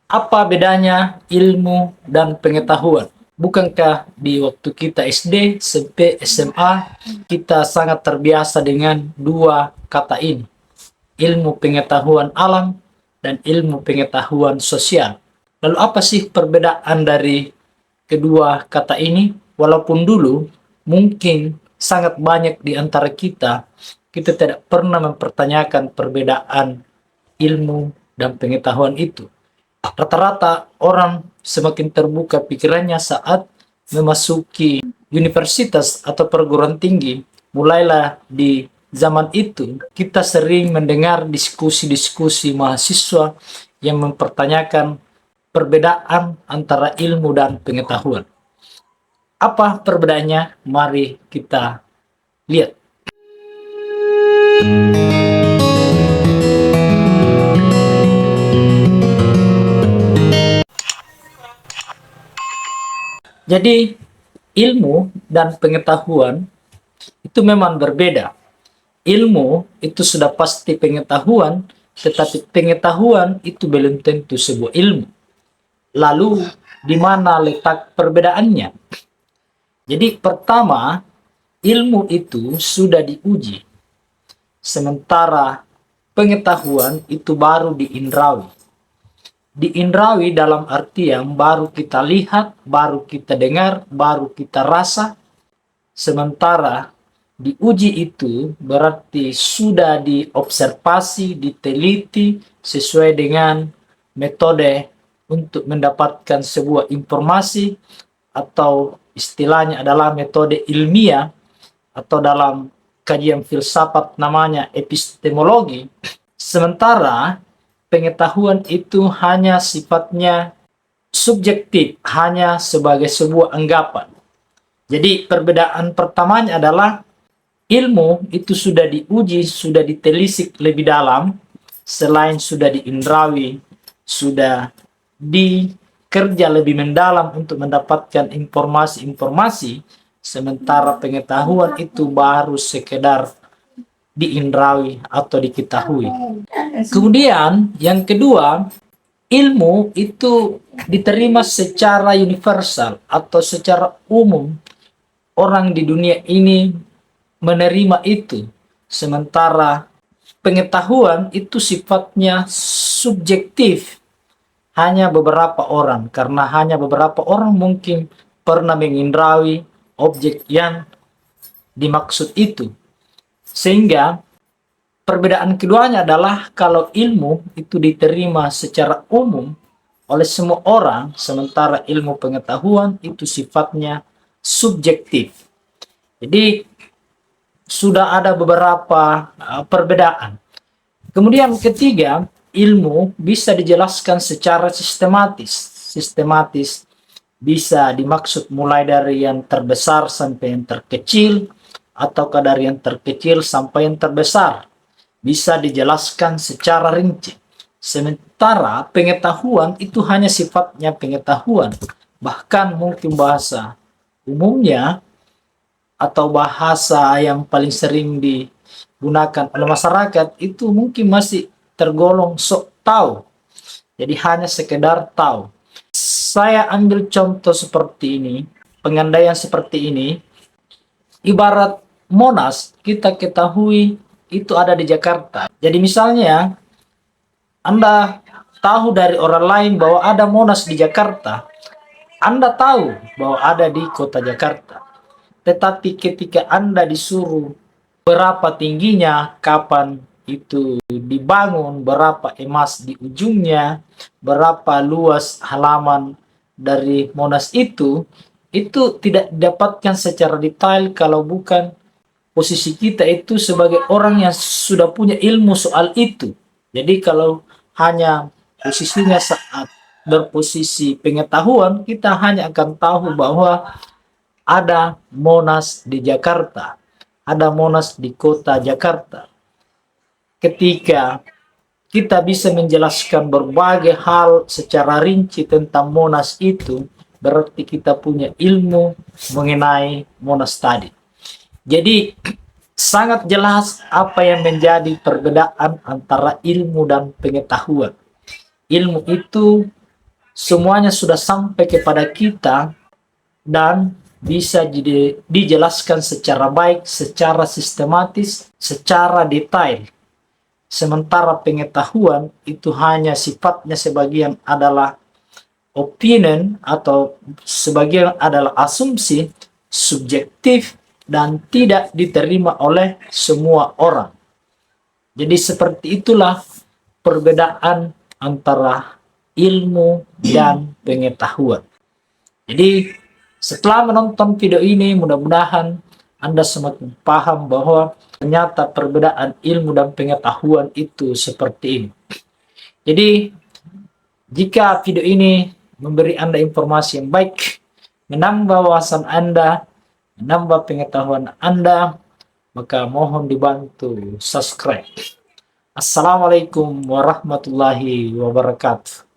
Apa bedanya ilmu dan pengetahuan? Bukankah di waktu kita SD, SMP, SMA, kita sangat terbiasa dengan dua kata ini, ilmu pengetahuan alam dan ilmu pengetahuan sosial. Lalu apa sih perbedaan dari kedua kata ini? Walaupun dulu mungkin sangat banyak di antara kita tidak pernah mempertanyakan perbedaan ilmu dan pengetahuan itu. Rata-rata orang semakin terbuka pikirannya saat memasuki universitas atau perguruan tinggi. Mulailah di zaman itu, kita sering mendengar diskusi-diskusi mahasiswa yang mempertanyakan perbedaan antara ilmu dan pengetahuan. Apa perbedaannya? Mari kita lihat. Jadi, ilmu dan pengetahuan itu memang berbeda. Ilmu itu sudah pasti pengetahuan, tetapi pengetahuan itu belum tentu sebuah ilmu. Lalu, di mana letak perbedaannya? Jadi, pertama, ilmu itu sudah diuji, sementara pengetahuan itu baru diindrawi. Diindrawi dalam artian baru kita lihat, baru kita dengar, baru kita rasa, sementara diuji itu berarti sudah diobservasi, diteliti sesuai dengan metode untuk mendapatkan sebuah informasi, atau istilahnya adalah metode ilmiah, atau dalam kajian filsafat namanya epistemologi. Sementara pengetahuan itu hanya sifatnya subjektif, hanya sebagai sebuah anggapan. Jadi perbedaan pertamanya adalah ilmu itu sudah diuji, sudah ditelisik lebih dalam, selain sudah diindrawi, sudah dikerja lebih mendalam untuk mendapatkan informasi-informasi, sementara pengetahuan itu baru sekedar diindrawi atau diketahui. Kemudian yang kedua, ilmu itu diterima secara universal atau secara umum. Orang di dunia ini menerima itu, sementara pengetahuan itu sifatnya subjektif. Hanya beberapa orang, karena hanya beberapa orang mungkin pernah mengindrawi objek yang dimaksud itu. Sehingga perbedaan keduanya adalah kalau ilmu itu diterima secara umum oleh semua orang, sementara ilmu pengetahuan itu sifatnya subjektif. Jadi sudah ada beberapa perbedaan. Kemudian ketiga, ilmu bisa dijelaskan secara sistematis. Sistematis bisa dimaksud mulai dari yang terbesar sampai yang terkecil, ataukah dari yang terkecil sampai yang terbesar. Bisa dijelaskan secara rinci. Sementara pengetahuan itu hanya sifatnya pengetahuan. Bahkan mungkin bahasa umumnya atau bahasa yang paling sering digunakan oleh masyarakat itu mungkin masih tergolong sok tahu. Jadi hanya sekedar tahu. Saya ambil contoh seperti ini, pengandaian seperti ini. Ibarat Monas, kita ketahui itu ada di Jakarta. Jadi misalnya Anda tahu dari orang lain bahwa ada Monas di Jakarta, Anda tahu bahwa ada di kota Jakarta. Tetapi ketika Anda disuruh berapa tingginya, kapan itu dibangun, berapa emas di ujungnya, berapa luas halaman dari Monas itu tidak didapatkan secara detail kalau bukan posisi kita itu sebagai orang yang sudah punya ilmu soal itu. Jadi kalau hanya posisinya saat berposisi pengetahuan, kita hanya akan tahu bahwa ada Monas di Jakarta, ada Monas di kota Jakarta. Ketika kita bisa menjelaskan berbagai hal secara rinci tentang Monas itu, berarti kita punya ilmu mengenai Monas tadi. Jadi sangat jelas apa yang menjadi perbedaan antara ilmu dan pengetahuan. Ilmu itu semuanya sudah sampai kepada kita dan bisa dijelaskan secara baik, secara sistematis, secara detail. Sementara pengetahuan itu hanya sifatnya sebagian adalah opinion atau sebagian adalah asumsi, subjektif, dan tidak diterima oleh semua orang. Jadi seperti itulah perbedaan antara ilmu dan pengetahuan. Jadi setelah menonton video ini, mudah-mudahan Anda semakin paham bahwa ternyata perbedaan ilmu dan pengetahuan itu seperti ini. Jadi jika video ini memberi Anda informasi yang baik, menambah wawasan Anda, menambah pengetahuan Anda, maka mohon dibantu subscribe. Assalamualaikum warahmatullahi wabarakatuh.